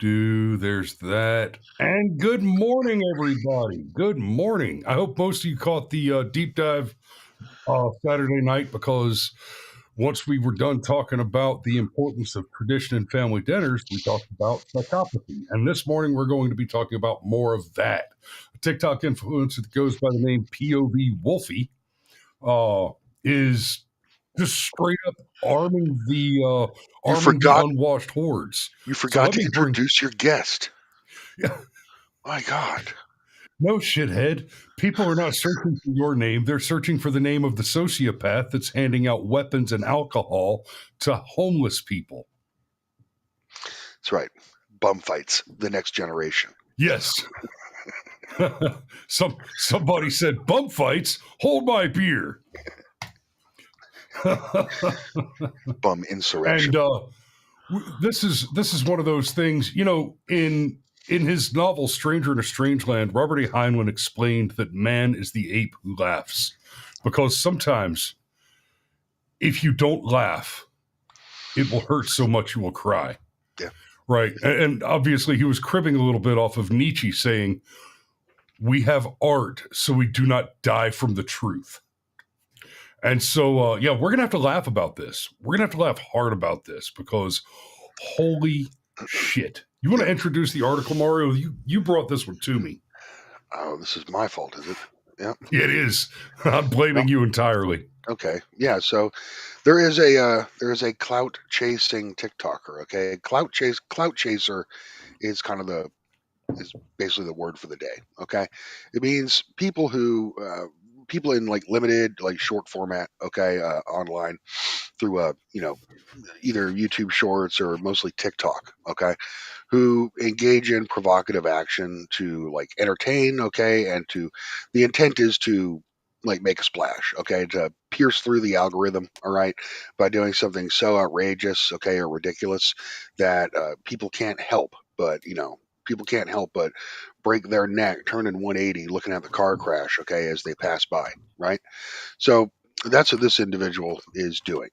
There's that. And good morning, everybody. Good morning. I hope most of you caught the deep dive Saturday night, because once we were done talking about the importance of tradition in family dinners, we talked about psychopathy. And this morning, we're going to be talking about more of that. A TikTok influencer that goes by the name POV Wolfie is just straight up arming the unwashed hordes. You forgot to introduce your guest. Yeah. My God. No, shithead. People are not searching for your name. They're searching for the name of the sociopath that's handing out weapons and alcohol to homeless people. That's right. Bum fights, the next generation. Yes. Somebody said, bum fights, hold my beer. Bum insurrection. And this is one of those things, in his novel Stranger in a Strange Land, Robert A. Heinlein explained that man is the ape who laughs, because sometimes if you don't laugh, it will hurt so much you will cry. Yeah. Right. And obviously he was cribbing a little bit off of Nietzsche, saying, we have art, so we do not die from the truth. And so, we're going to have to laugh about this. We're going to have to laugh hard about this, because holy shit. You want to introduce the article, Mario? You brought this one to me. Oh, this is my fault, is it? Yeah. It is. I'm blaming you entirely. Okay. Yeah. So there is a clout chasing TikToker. Okay. Clout chaser is is basically the word for the day. Okay. It means people in like limited, like short format. Okay. Online through either YouTube Shorts or mostly TikTok. Okay. Who engage in provocative action to like entertain. Okay. And the intent is to like make a splash. Okay. To pierce through the algorithm. All right. By doing something so outrageous. Okay. Or ridiculous that people can't help but, break their neck, turning 180, looking at the car crash. Okay. As they pass by. Right. So that's what this individual is doing.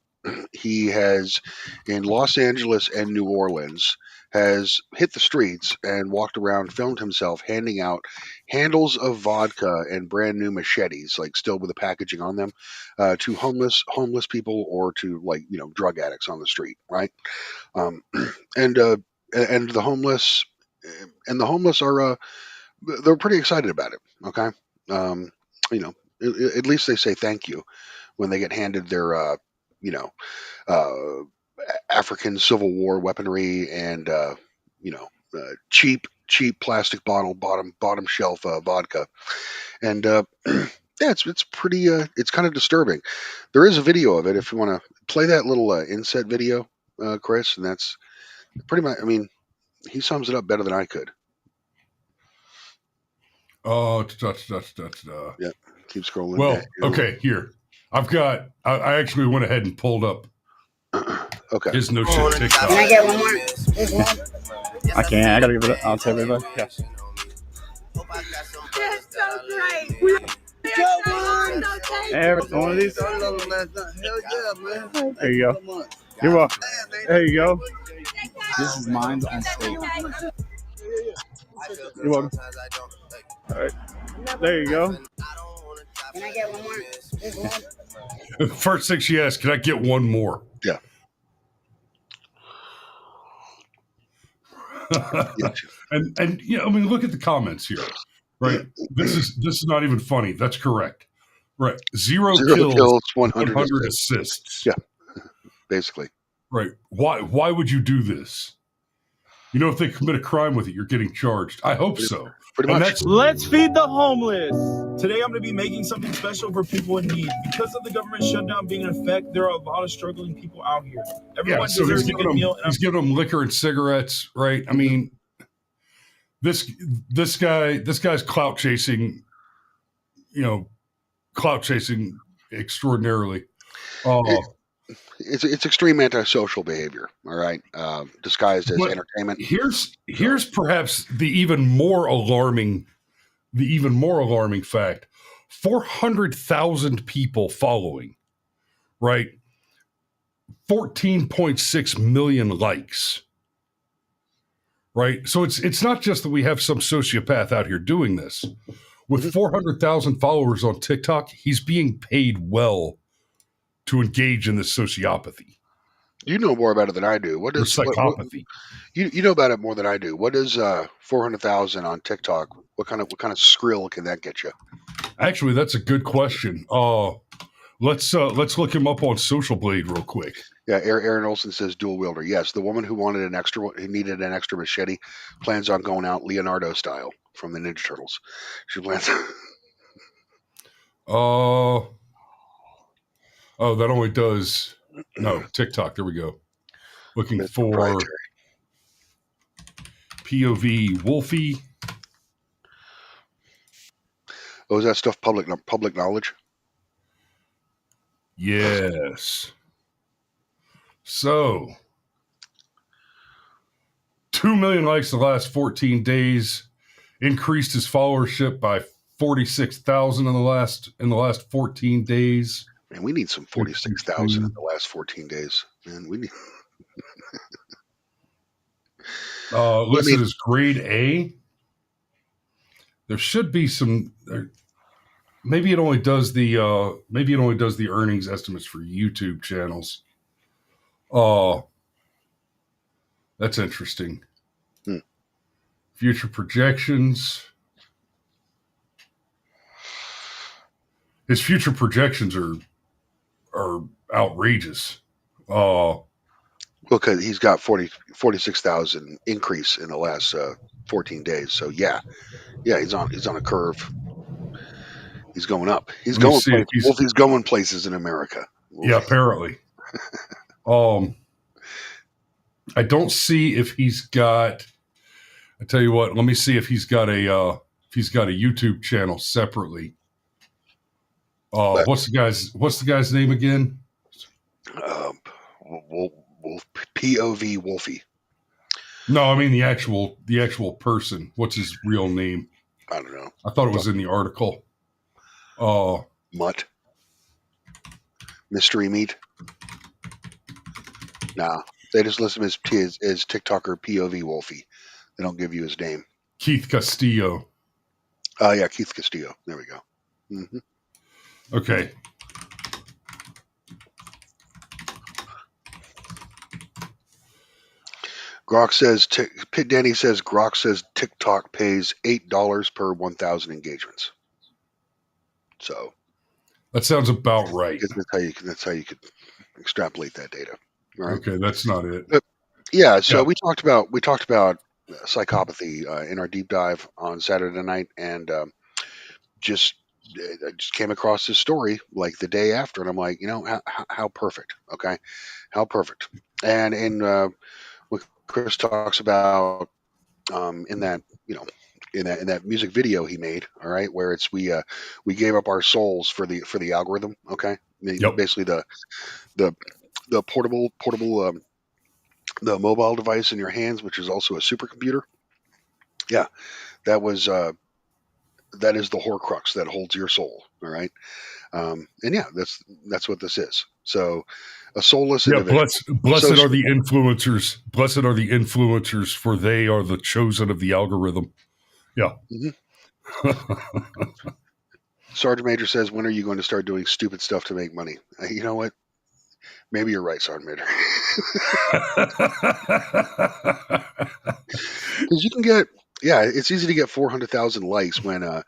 He has, in Los Angeles and New Orleans, has hit the streets and walked around, filmed himself handing out handles of vodka and brand new machetes, like still with the packaging on them, to homeless people or to drug addicts on the street, right? And the homeless are they're pretty excited about it. Okay, at least they say thank you when they get handed their African Civil War weaponry and cheap plastic bottom shelf vodka, and it's pretty it's kind of disturbing. There is a video of it if you want to play that little inset video, Chris, and that's pretty much. I mean, he sums it up better than I could. Oh, yeah. Keep scrolling. Well, okay, here. I actually went ahead and pulled up. Okay. His no shit TikTok. Can I get one more? I can't. I gotta give it out to everybody. Yes. That's so great. One of these. Hell yeah, man. There you go. You're welcome. There you go. This is mine on stage. You're welcome. All right. There you go. Can I get one more? First thing she asked, can I get one more? Yeah. and I mean, look at the comments here, right? This is not even funny. That's correct, right? Zero kills, 100 assists. Yeah, basically. Right. Why would you do this? If they commit a crime with it, you're getting charged. I hope so. Pretty much. Let's feed the homeless. Today I'm going to be making something special for people in need. Because of the government shutdown being in effect, there are a lot of struggling people out here. Everyone deserves a good meal. He's giving them liquor and cigarettes, right? I mean, this guy's clout chasing extraordinarily. It's extreme antisocial behavior, all right, disguised as entertainment. Here's perhaps the even more alarming fact: 400,000 people following, right? 14.6 million likes, right? So it's not just that we have some sociopath out here doing this. With Mhm. 400,000 followers on TikTok, he's being paid well to engage in this sociopathy You know more about it than I do. What or is what psychopathy. you know about it more than I do. What is 400,000 on TikTok? What kind of skrill can that get you? Actually, that's a good question. Let's look him up on Social Blade real quick. Yeah, Aaron Olson says dual wielder. Yes, the woman who needed an extra machete plans on going out Leonardo style from the Ninja Turtles. She plans. Oh, that only does TikTok. There we go. Looking It's for proprietary. POV Wolfie. Oh, is that stuff public knowledge? Yes. So, 2 million likes the last 14 days. Increased his followership by 46,000 in the last 14 days. Man, we need some 46,000 in the last 14 days. Man, we need. Listed as grade A. There should be some. Maybe it only does the earnings estimates for YouTube channels. That's interesting. Future projections. His future projections are outrageous. Well, because he's got 46,000 increase in the last 14 days. So yeah, he's on a curve. He's going up. He's going places. Wolfie's going places in America. Wolfie. Yeah, apparently. I don't see if he's got. I tell you what. Let me see if he's got a YouTube channel separately. What's the guy's name again? POV Wolfie. No, I mean the actual person. What's his real name? I don't know. I thought it was in the article. Mutt. Mystery meat. Nah, they just list him as TikToker POV Wolfie. They don't give you his name. Keith Castillo. Yeah, Keith Castillo. There we go. Mm-hmm. Okay. Grok says, Pit Danny says, Grok says TikTok pays $8 per 1,000 engagements. So that sounds about right. That's how you could extrapolate that data. Right? Okay, that's not it. Yeah. So we talked about psychopathy in our deep dive on Saturday night, and I just came across this story like the day after, and I'm like, how perfect. Okay, how perfect. And in what Chris talks about in that in that music video he made, all right, where it's we gave up our souls for the algorithm. Okay, basically the portable the mobile device in your hands, which is also a supercomputer. Yeah, that is the Horcrux that holds your soul. All right, and yeah, that's what this is. So a soulless individual. Blessed are the influencers. Blessed are the influencers, for they are the chosen of the algorithm. Yeah. Mm-hmm. Sergeant Major says, when are you going to start doing stupid stuff to make money? You know what? Maybe you're right, Sergeant Major. Because you can get, it's easy to get 400,000 likes when the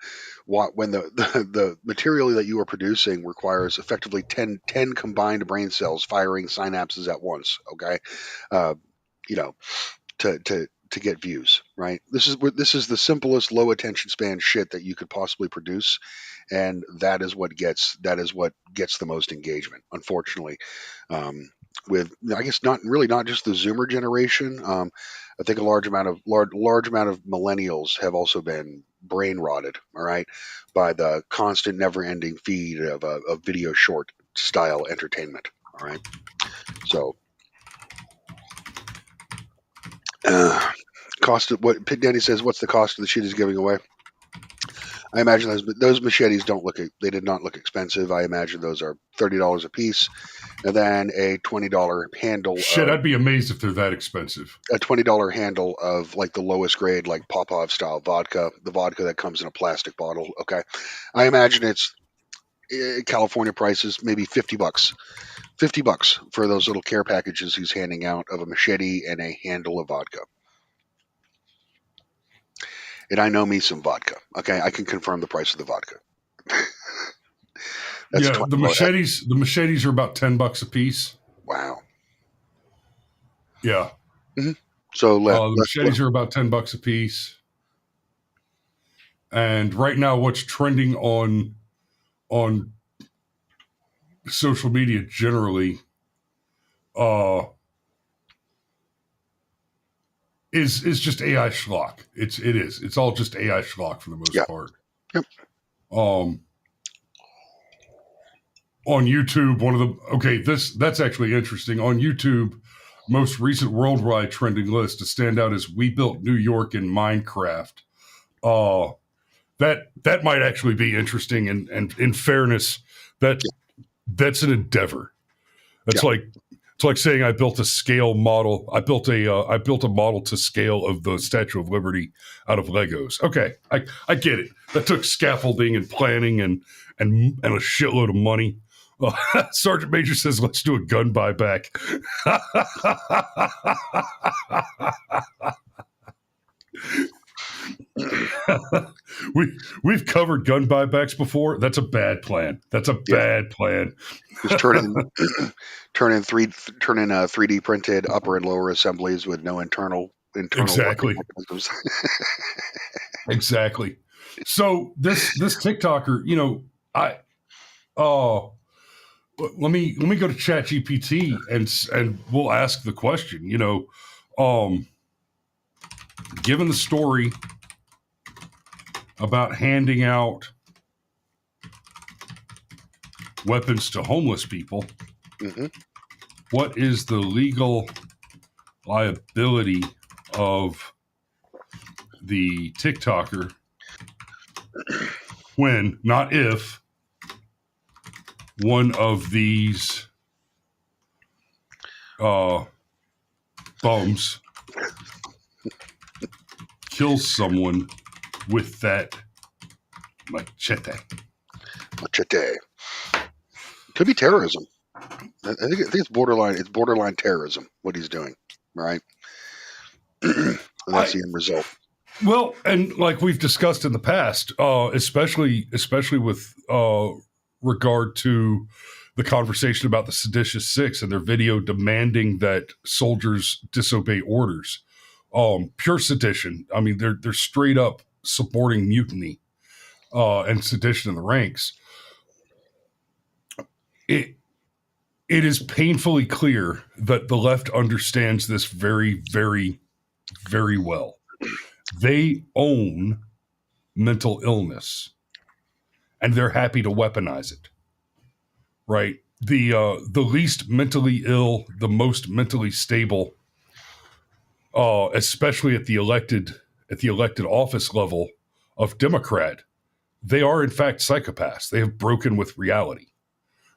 material that you are producing requires effectively 10 combined brain cells firing synapses at once. Okay, to get views, right? This is the simplest low attention span shit that you could possibly produce, and that is what gets the most engagement. Unfortunately, with I guess not just the Zoomer generation. I think a large amount of millennials have also been brain rotted, all right, by the constant, never ending feed of video short style entertainment. All right, so. Cost of what Pit Danny says, what's the cost of the shit he's giving away? I imagine those machetes they did not look expensive. I imagine those are $30 a piece, and then a $20 handle. Shit, I'd be amazed if they're that expensive. A $20 handle of like the lowest grade, like Popov style vodka, the vodka that comes in a plastic bottle. Okay, I imagine it's California prices, maybe $50. $50 for those little care packages he's handing out of a machete and a handle of vodka. And I know me some vodka. Okay, I can confirm the price of the vodka. Yeah, the machetes are about $10 a piece. Wow. Yeah. Mm-hmm. So the machetes are about $10 a piece. And right now, what's trending on social media generally is just AI schlock. It's all just AI schlock for the most part. Yep. On YouTube, that's actually interesting. On YouTube, most recent worldwide trending list to stand out is "We Built New York" in Minecraft. That might actually be interesting, and in fairness, that's an endeavor. That's it's like saying I built a scale model. I built a model to scale of the Statue of Liberty out of Legos. Okay, I get it. That took scaffolding and planning and a shitload of money. Sergeant Major says, "Let's do a gun buyback." We've covered gun buybacks before. That's a bad plan. Bad plan. Just turn in 3D printed upper and lower assemblies with no internal exactly. Exactly. So this TikToker, let me go to ChatGPT and we'll ask the question. Given the story about handing out weapons to homeless people, what is the legal liability of the TikToker when, not if, one of these bums kills someone with that machete? Could be terrorism. I think it's borderline. It's borderline terrorism. What he's doing, right? And that's the end result. Well, and like we've discussed in the past, especially with regard to the conversation about the Seditious Six and their video demanding that soldiers disobey orders. Pure sedition. I mean, they're straight up supporting mutiny and sedition in the ranks. It is painfully clear that the left understands this very, very, very well. They own mental illness, and they're happy to weaponize it. Right? The least mentally ill, the most mentally stable, especially at the elected office level of Democrat, they are in fact psychopaths. They have broken with reality.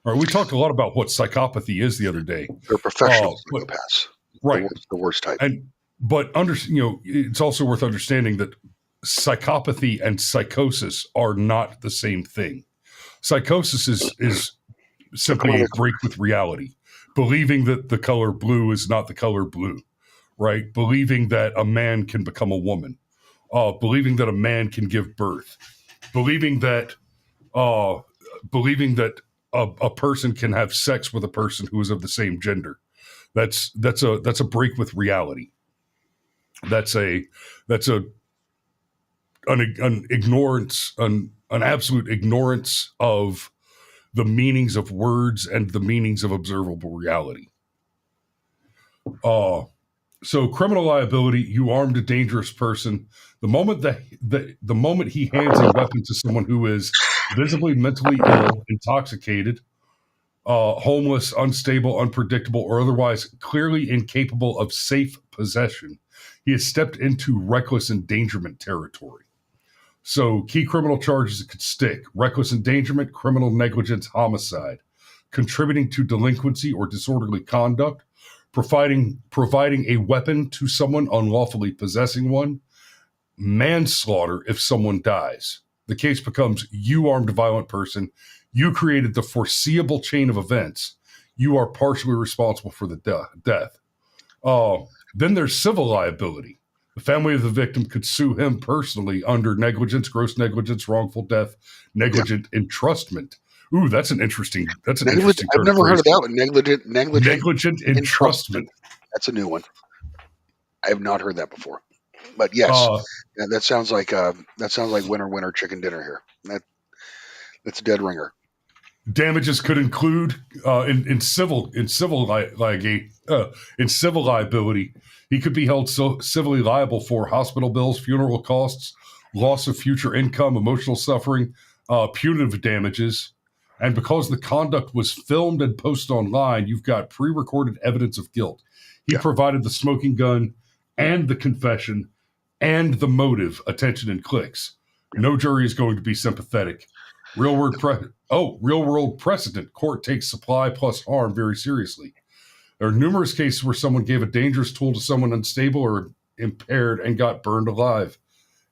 All right, we talked a lot about what psychopathy is the other day. They're professional psychopaths, right? The worst type. But it's also worth understanding that psychopathy and psychosis are not the same thing. Psychosis is simply a break with reality, believing that the color blue is not the color blue, right? Believing that a man can become a woman, believing that a man can give birth, believing that a person can have sex with a person who is of the same gender. That's a break with reality. That's an ignorance, an absolute ignorance of the meanings of words and the meanings of observable reality. So criminal liability, you armed a dangerous person. The moment the moment he hands a weapon to someone who is visibly mentally ill, intoxicated, homeless, unstable, unpredictable, or otherwise clearly incapable of safe possession, he has stepped into reckless endangerment territory. So key criminal charges that could stick: reckless endangerment, criminal negligence, homicide, contributing to delinquency or disorderly conduct, providing a weapon to someone, unlawfully possessing one, manslaughter if someone dies. The case becomes you armed violent person. You created the foreseeable chain of events. You are partially responsible for the death. Then there's civil liability. The family of the victim could sue him personally under negligence, gross negligence, wrongful death, negligent entrustment. Ooh, that's an interesting. I've never heard of that one. Negligent entrustment. That's a new one. I have not heard that before. But yes, that sounds like winner chicken dinner here. That's a dead ringer. Damages could include in civil liability. He could be held civilly liable for hospital bills, funeral costs, loss of future income, emotional suffering, punitive damages. And because the conduct was filmed and posted online, you've got pre-recorded evidence of guilt. He provided the smoking gun and the confession and the motive, attention, and clicks. No jury is going to be sympathetic. Real world precedent. Court takes supply plus harm very seriously. There are numerous cases where someone gave a dangerous tool to someone unstable or impaired and got burned alive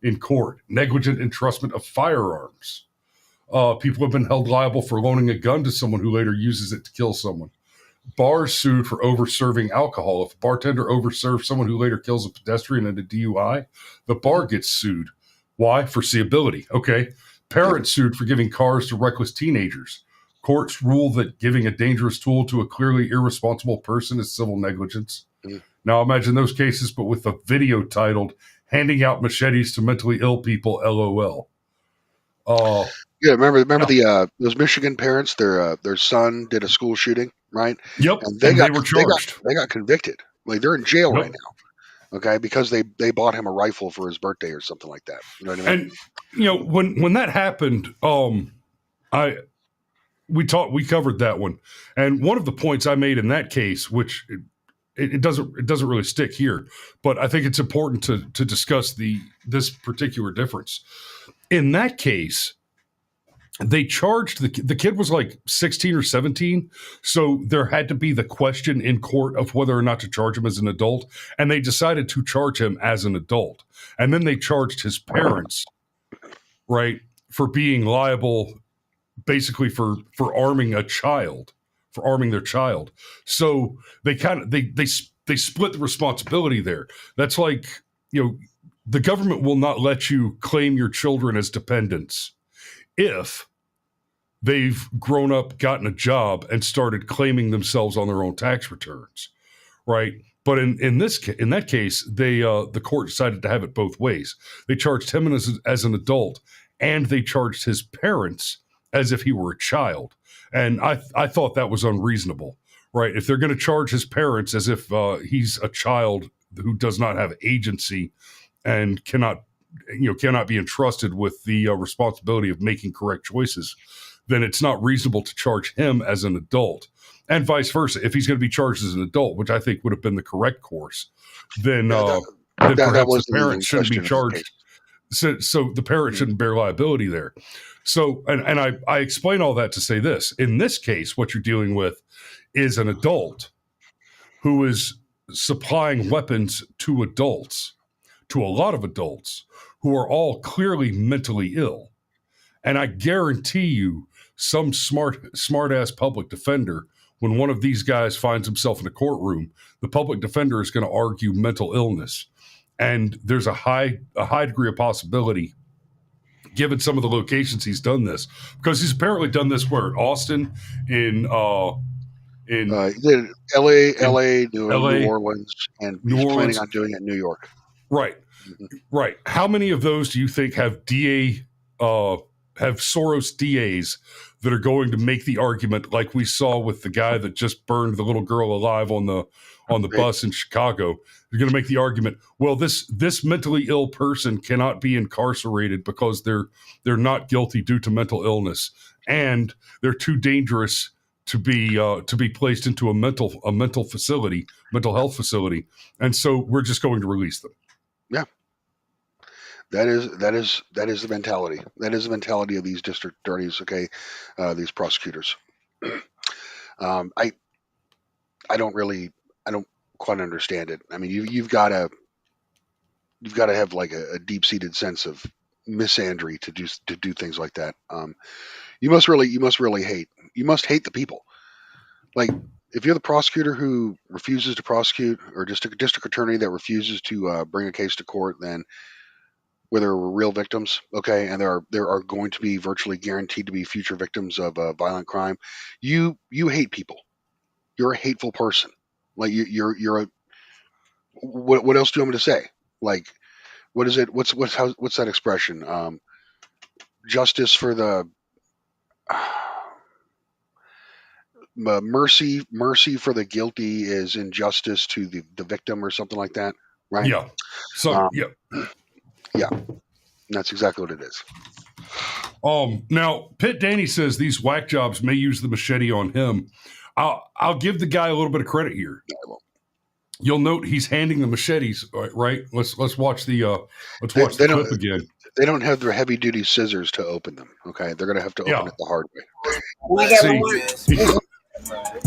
in court. Negligent entrustment of firearms. People have been held liable for loaning a gun to someone who later uses it to kill someone. Bars sued for over-serving alcohol. If a bartender overserves someone who later kills a pedestrian in a DUI, the bar gets sued. Why? Foreseeability. Okay. Parents sued for giving cars to reckless teenagers. Courts rule that giving a dangerous tool to a clearly irresponsible person is civil negligence. Now imagine those cases, but with a video titled "Handing Out Machetes to Mentally Ill People, LOL." Remember those Michigan parents? Their son did a school shooting, right? Yep, and they were charged. They got convicted. Like they're in jail right now. Okay, because they bought him a rifle for his birthday or something like that. You know what I mean? And when that happened, we covered that one. And one of the points I made in that case, which it doesn't really stick here, but I think it's important to discuss this particular difference. In that case, they charged the kid was like 16 or 17. So there had to be the question in court of whether or not to charge him as an adult. And they decided to charge him as an adult. And then they charged his parents, right, for being liable basically for arming their child. So they they split the responsibility there. That's like, the government will not let you claim your children as dependents if they've grown up, gotten a job, and started claiming themselves on their own tax returns, right? But in that case, the court decided to have it both ways. They charged him as an adult, and they charged his parents as if he were a child. And I thought that was unreasonable, right? If they're going to charge his parents as if he's a child who does not have agency and cannot be entrusted with the responsibility of making correct choices, then it's not reasonable to charge him as an adult. And vice versa. If he's going to be charged as an adult, which I think would have been the correct course, then perhaps the parent shouldn't be charged. So the parent shouldn't bear liability there. So, and I explain all that to say this. In this case, what you're dealing with is an adult who is supplying weapons to adults, to a lot of adults who are all clearly mentally ill. And I guarantee you some smart-ass public defender, when one of these guys finds himself in a courtroom, the public defender is going to argue mental illness. And there's a high degree of possibility, given some of the locations he's done this, because he's apparently done this where Austin, in L.A., New Orleans, and he's planning on doing it in New York. Right, right. How many of those do you think have Soros DAs that are going to make the argument, like we saw with the guy that just burned the little girl alive on the bus in Chicago? They're going to make the argument, well, this mentally ill person cannot be incarcerated because they're not guilty due to mental illness, and they're too dangerous to be placed into a mental health facility, and so we're just going to release them. Yeah, That is the mentality. That is the mentality of these district attorneys. Okay, these prosecutors. I I don't quite understand it. I mean, you've got to have like a deep seated sense of misandry to do things like that. You must really hate the people. Like, if you're the prosecutor who refuses to prosecute, or just a district attorney that refuses to bring a case to court, then where there were real victims, okay, and there are going to be virtually guaranteed to be future victims of violent crime, you hate people. You're a hateful person. Like, you're a what else do you want me to say? Like, what is it? What's that expression? Justice for the mercy for the guilty is injustice to the victim, or something like that, right? Yeah. So Um, yeah. yeah, that's exactly what it is. Now Pitt Danny says these whack jobs may use the machete on him. I'll give the guy a little bit of credit here. You'll note he's handing the machetes, right? Let's watch the clip again. They don't have their heavy duty scissors to open them. Okay, they're gonna have to open it the hard way.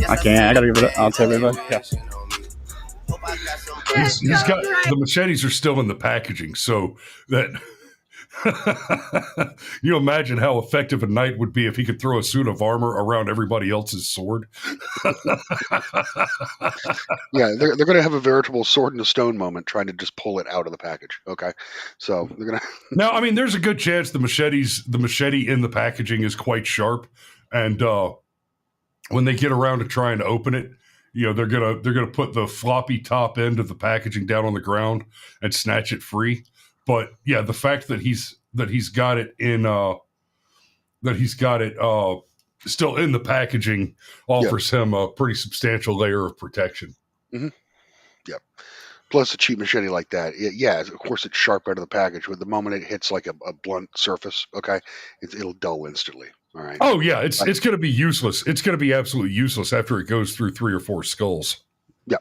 I can't. I gotta give it. I'll tell everybody. Yes. He's got the machetes are still in the packaging, so that you imagine how effective a knight would be if he could throw a suit of armor around everybody else's sword. Yeah, they're going to have a veritable sword and a stone moment trying to just pull it out of the package. Okay, so they're going to. Now, I mean, there's a good chance the machete in the packaging is quite sharp, and when they get around to trying to open it, you know, they're gonna put the floppy top end of the packaging down on the ground and snatch it free. But yeah, the fact that he's got it in still in the packaging offers him a pretty substantial layer of protection. Mm-hmm. Yep. Plus, a cheap machete like that, of course, it's sharp out of the package. But the moment it hits like a blunt surface, okay, it'll dull instantly. All right. Oh yeah, it's going to be useless. It's going to be absolutely useless after it goes through 3 or 4 skulls. Yeah.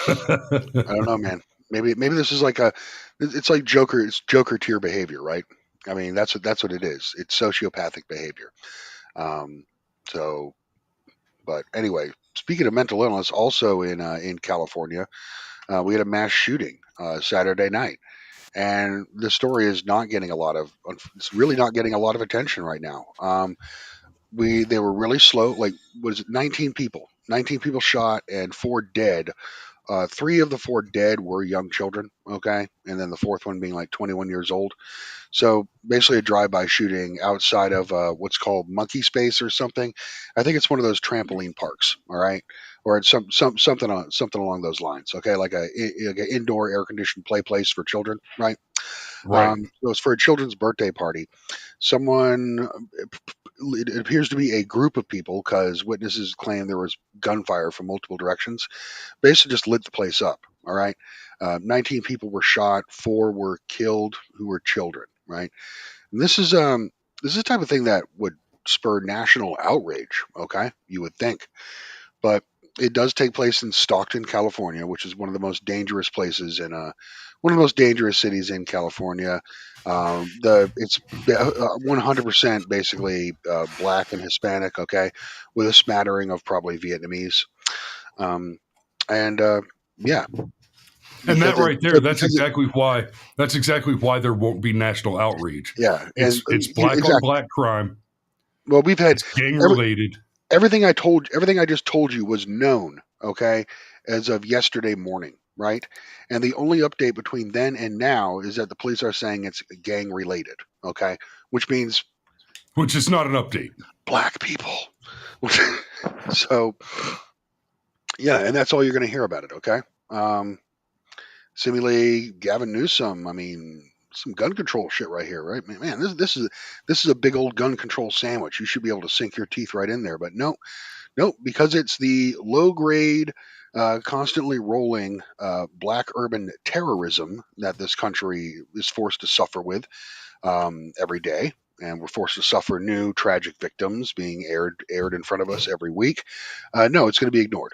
I don't know, man. Maybe this is like it's like Joker. It's Joker tier behavior, right? I mean, that's what it is. It's sociopathic behavior. But anyway, speaking of mental illness, also in California, we had a mass shooting Saturday night, and the story is not getting it's really not getting a lot of attention right now. They were really slow. Like, what is it? 19 people shot and 4 dead. 3 of the 4 dead were young children, okay, and then the 4th one being like 21 years old. So basically, a drive-by shooting outside of what's called Monkey Space or something. I think it's one of those trampoline parks, all right, or it's something along those lines, okay, like an indoor air-conditioned play place for children, right? Right. So it's for a children's birthday party. It appears to be a group of people, because witnesses claim there was gunfire from multiple directions. Basically just lit the place up. All right. 19 people were shot, 4 were killed who were children. Right. And this is the type of thing that would spur national outrage. Okay. You would think, but it does take place in Stockton, California, which is one of the most dangerous places one of the most dangerous cities in California. It's 100% basically black and Hispanic, okay, with a smattering of probably Vietnamese. Yeah. And that right there, that's exactly why there won't be national outrage. Yeah. It's black on black crime. Well, we've had gang related. Everything I just told you was known, okay, as of yesterday morning, right? And the only update between then and now is that the police are saying it's gang related, okay? Which means is not an update. Black people. So yeah, and that's all you're going to hear about it, okay? Seemingly Gavin Newsom, I mean, some gun control shit right here, right? Man, this is a big old gun control sandwich. You should be able to sink your teeth right in there, but no, because it's the low grade, constantly rolling black urban terrorism that this country is forced to suffer with every day, and we're forced to suffer new tragic victims being aired in front of us every week. No, it's going to be ignored,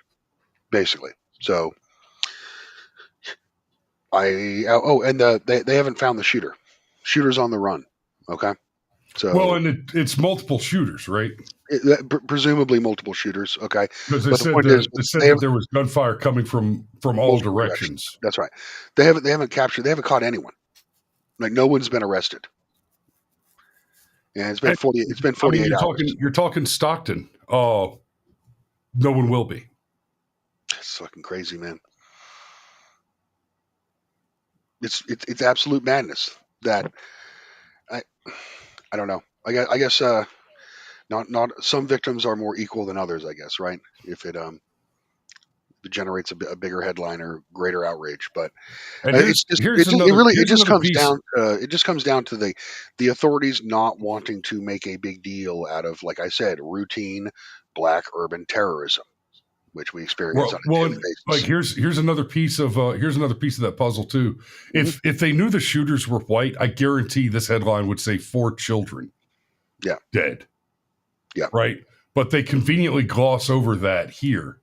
basically. So And they haven't found the shooter. Shooter's on the run. Okay, so Well, and it's multiple shooters, right? Presumably multiple shooters. Okay, Because but the point is, they said they that have there was gunfire coming from all directions. That's right. They haven't caught anyone. Like no one's been arrested. And it's been 48 hours. You're talking Stockton. No one will be. It's fucking crazy, man. It's absolute madness. That I don't know. I guess not some victims are more equal than others. I guess, right? If it generates a bigger headline or greater outrage, but it just comes down to the authorities not wanting to make a big deal out of, like I said, routine black urban terrorism, which we experience on a daily basis. Like here's another piece of that puzzle too. If they knew the shooters were white, I guarantee this headline would say 4 children dead. Yeah. Right. But they conveniently gloss over that here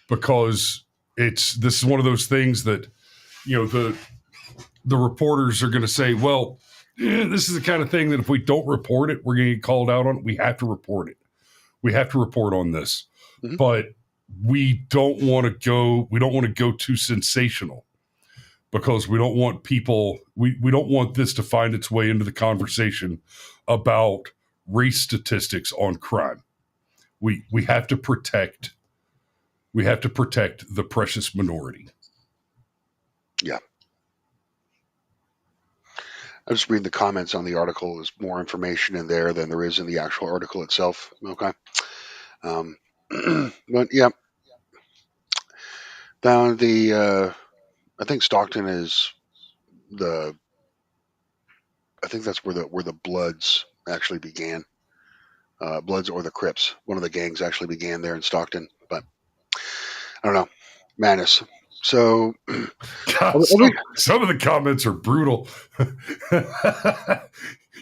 because this is one of those things that, the reporters are going to say, well, this is the kind of thing that if we don't report it, we're going to get called out on it. We have to report it. We have to report on this. Mm-hmm. But we don't want to go too sensational because we don't want people, we don't want this to find its way into the conversation about race statistics on crime. We have to protect the precious minority. Yeah. I just read the comments on the article. There's more information in there than there is in the actual article itself. Okay. But yeah, down I think Stockton is I think that's where the Bloods actually began. Bloods or the Crips. One of the gangs actually began there in Stockton, but I don't know. Madness. So God, some of the comments are brutal.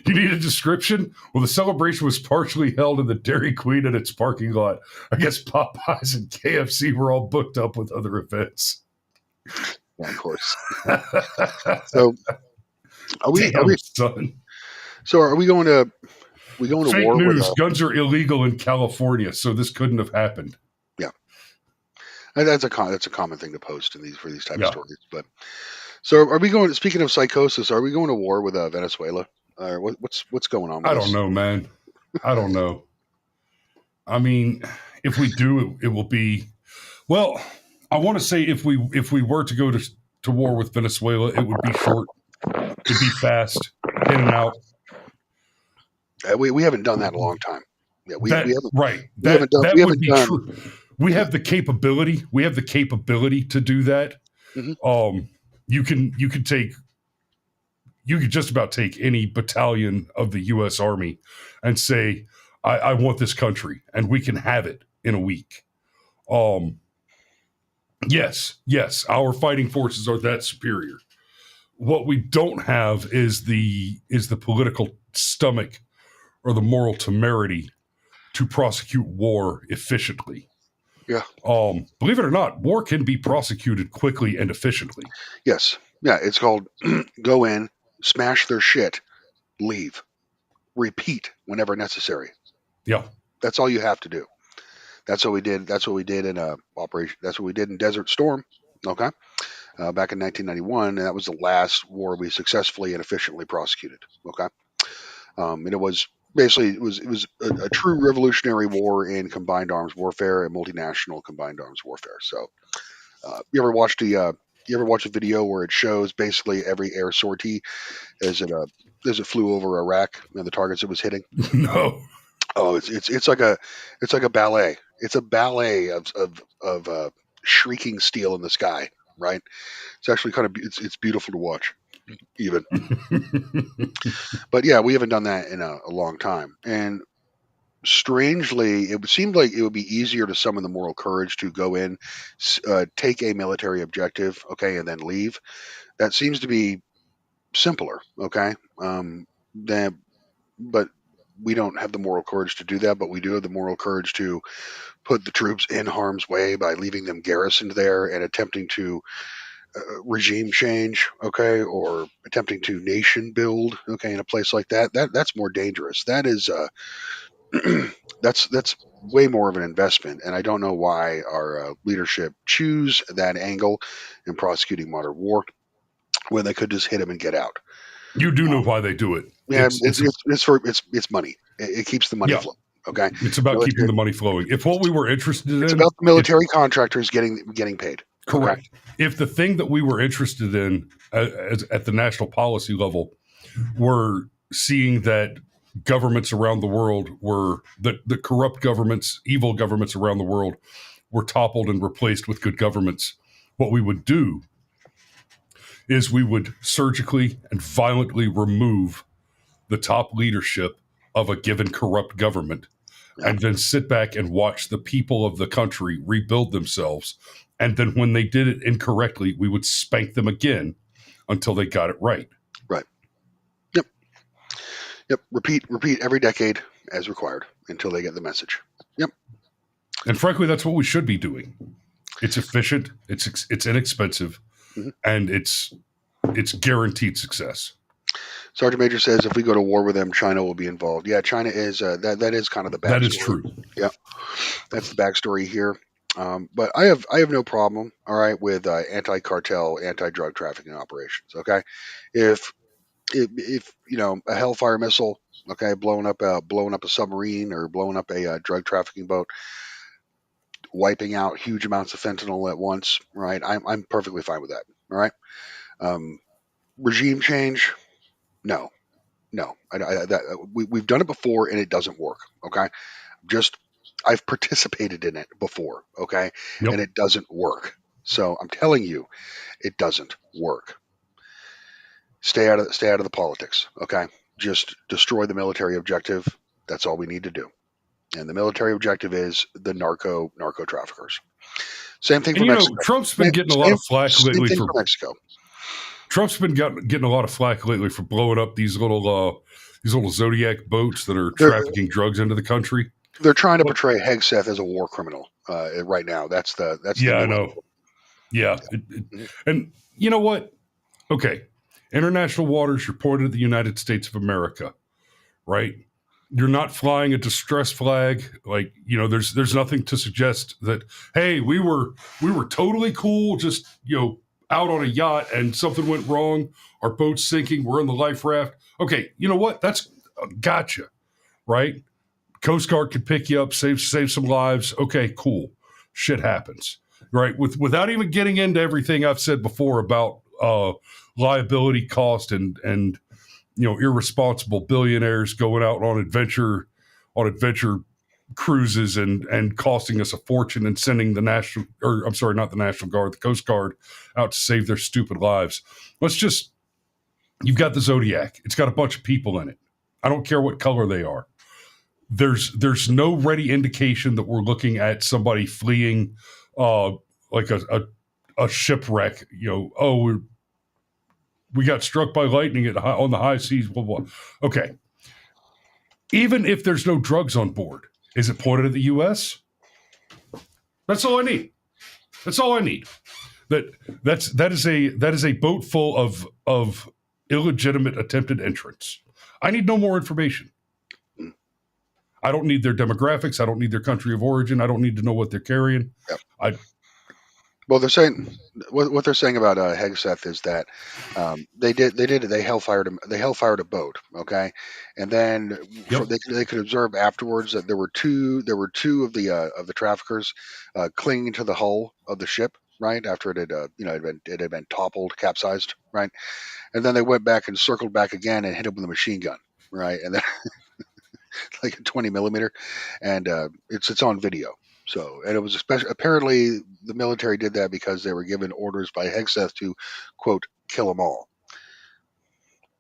You need a description? Well, the celebration was partially held in the Dairy Queen at its parking lot. I guess Popeyes and KFC were all booked up with other events. Yeah, of course. So are we going to Fake war news, guns are illegal in California, so this couldn't have happened. Yeah. That's a common thing to post for these type of stories. But so are we going, speaking of psychosis, are we going to war with Venezuela? Or what's going on with I don't know, man. I don't know. I mean, if we do, it will be, well, I want to say if we were to go to war with Venezuela, it would be short. It'd be fast, in and out. We haven't done that in a long time. Yeah, we haven't. Right. We haven't done. That would be true. We have the capability. We have the capability to do that. Mm-hmm. You could just about take any battalion of the U.S. Army and say, I want this country, and we can have it in a week. Yes, our fighting forces are that superior. What we don't have is the political stomach or the moral temerity to prosecute war efficiently. Yeah. Believe it or not, war can be prosecuted quickly and efficiently. Yes. Yeah. It's called go in, smash their shit, leave, repeat whenever necessary. Yeah. That's all you have to do. That's what we did. That's what we did in operation. That's what we did in Desert Storm. Okay. Back in 1991, and that was the last war we successfully and efficiently prosecuted. Okay. And it was basically it was a true revolutionary war in combined arms warfare and multinational combined arms warfare. So, you ever watch a video where it shows basically every air sortie as it flew over Iraq and the targets it was hitting? No. Oh, it's like a ballet. It's a ballet of shrieking steel in the sky. Right? It's actually kind of it's beautiful to watch, even. But yeah, we haven't done that in a long time. And strangely, it seemed like it would be easier to summon the moral courage to go in, take a military objective, okay, and then leave. That seems to be simpler, okay. But we don't have the moral courage to do that. But we do have the moral courage to put the troops in harm's way by leaving them garrisoned there and attempting to regime change, okay, or attempting to nation build, okay, in a place like that's more dangerous. That is that's way more of an investment, and I don't know why our leadership choose that angle in prosecuting modern war when they could just hit him and get out. You do know why they do it. Yeah, it's money. It keeps the money Yeah. flowing. Okay, It's about keeping the money flowing. If what we were interested in, it's about the military contractors getting paid. Correct. Okay? If the thing that we were interested in at the national policy level were seeing that governments around the world were the corrupt governments, evil governments around the world were toppled and replaced with good governments, what we would do is we would surgically and violently remove the top leadership of a given corrupt government and then sit back and watch the people of the country rebuild themselves. And then when they did it incorrectly, we would spank them again until they got it right. Right. Yep. Repeat every decade as required until they get the message. Yep. And frankly, that's what we should be doing. It's efficient, it's inexpensive, and it's guaranteed success. Sergeant Major says if we go to war with them, China will be involved. Yeah, China is that is kind of the backstory. That is true. Yeah, that's the backstory here. But I have no problem, all right, with anti-cartel, anti-drug trafficking operations. Okay, if you know a Hellfire missile, okay, blowing up a submarine or blowing up a drug trafficking boat, wiping out huge amounts of fentanyl at once, right? I'm perfectly fine with that. All right. Regime change, no. We've done it before and it doesn't work. Okay, I've participated in it before. Okay, and it doesn't work. So I'm telling you, it doesn't work. Stay out of the politics. Okay, just destroy the military objective. That's all we need to do. And the military objective is the narco traffickers. Same thing for Mexico. Trump's been getting a lot of flack lately for Mexico. Trump's been getting a lot of flack lately for blowing up these little Zodiac boats that are trafficking drugs into the country. They're trying to portray Hegseth as a war criminal right now. That's I know. Yeah, and you know what? Okay, international waters. You're pointed at the United States of America, right? You're not flying a distress flag. Like, you know, there's nothing to suggest that, hey, we were totally cool, just, you know, out on a yacht and something went wrong. Our boat's sinking. We're in the life raft. Okay, you know what? That's gotcha, right? Coast Guard could pick you up, save some lives. Okay, cool. Shit happens, right? Without even getting into everything I've said before about liability cost and you know, irresponsible billionaires going out on adventure cruises and costing us a fortune and sending the Coast Guard out to save their stupid lives. You've got the Zodiac. It's got a bunch of people in it. I don't care what color they are. There's no ready indication that we're looking at somebody fleeing like a shipwreck. You know, we got struck by lightning on the high seas, blah, blah. Okay. Even if there's no drugs on board, is it pointed at the U.S.? That's all I need. That's all I need. That is a boat full of illegitimate attempted entrants. I need no more information. I don't need their demographics. I don't need their country of origin. I don't need to know what they're carrying. Yep. Well, they're saying what they're saying about Hegseth is that they hellfired a boat, okay, and then they could observe afterwards that there were two of the traffickers clinging to the hull of the ship, right, after it had been toppled, capsized, right, and then they went back and circled back again and hit him with a machine gun, right, and then like a 20 millimeter, and it's on video. So, and it was apparently the military did that because they were given orders by Hegseth to, quote, kill them all.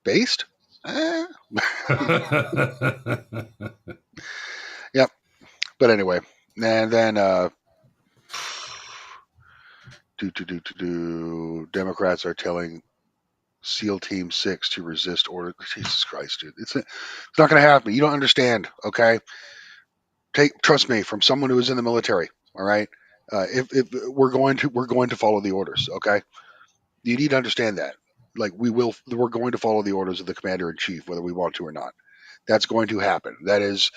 Based? Yep. But anyway, and then Democrats are telling SEAL Team 6 to resist order. Jesus Christ, dude. It's not going to happen. You don't understand, okay? Trust me, from someone who is in the military. All right, if we're going to follow the orders, okay. You need to understand that. Like we're going to follow the orders of the commander in chief, whether we want to or not. That's going to happen. That is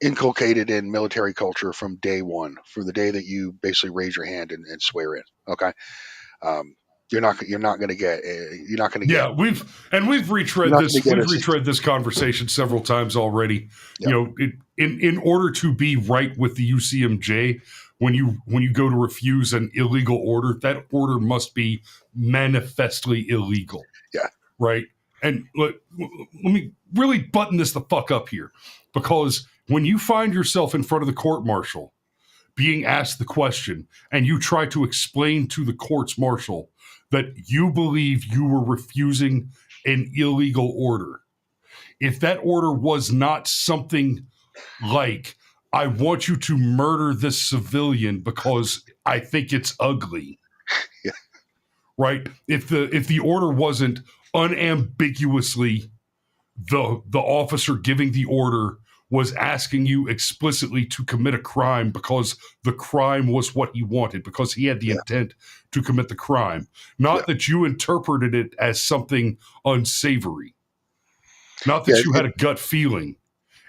inculcated in military culture from day one, from the day that you basically raise your hand and swear in. Okay, you're not going to get. You're not going to Yeah, get. we've retread this. We've retread this conversation several times already. Yep. You know, in order to be right with the UCMJ, when you go to refuse an illegal order, that order must be manifestly illegal. Yeah. Right. And let me really button this the fuck up here, because when you find yourself in front of the court martial being asked the question and you try to explain to the courts martial that you believe you were refusing an illegal order, if that order was not something like, I want you to murder this civilian because I think it's ugly. Yeah. Right? If the order wasn't unambiguously the officer giving the order was asking you explicitly to commit a crime because the crime was what he wanted, because he had the intent to commit the crime, not that you interpreted it as something unsavory, not that you had a gut feeling.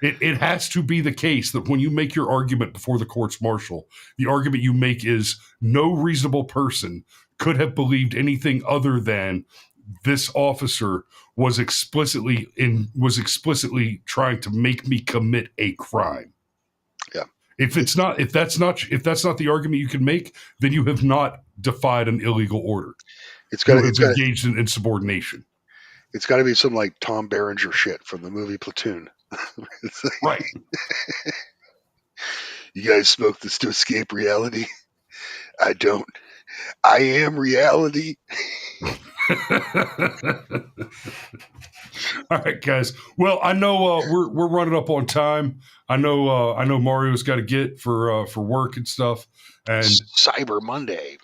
It has to be the case that when you make your argument before the courts martial, the argument you make is no reasonable person could have believed anything other than this officer was explicitly trying to make me commit a crime. Yeah. If that's not the argument you can make, then you have not defied an illegal order. It's engaged in insubordination. It's got to be some like Tom Berenger shit from the movie Platoon. Right. You guys smoke this to escape reality? I don't. I am reality. All right, guys. Well, I know we're running up on time. I know Mario's got to get for work and stuff. And Cyber Monday.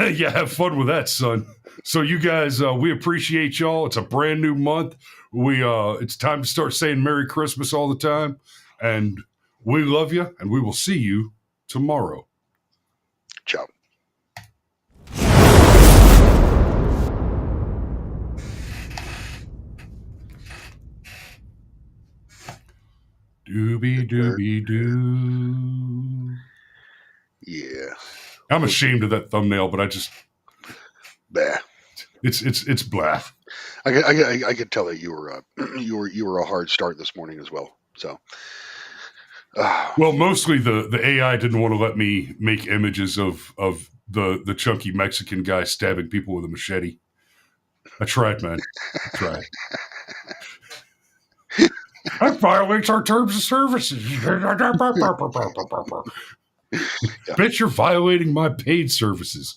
Yeah, have fun with that, son. So you guys, we appreciate y'all. It's a brand new month. It's time to start saying Merry Christmas all the time, and we love you, and we will see you tomorrow. Ciao. Doobie doo. Yeah. I'm ashamed of that thumbnail, but I just bah. It's blah. I could tell that you were a hard start this morning as well. So well, mostly the AI didn't want to let me make images of the chunky Mexican guy stabbing people with a machete. I tried, man. I tried. That violates our terms of services. Bitch, you're violating my paid services.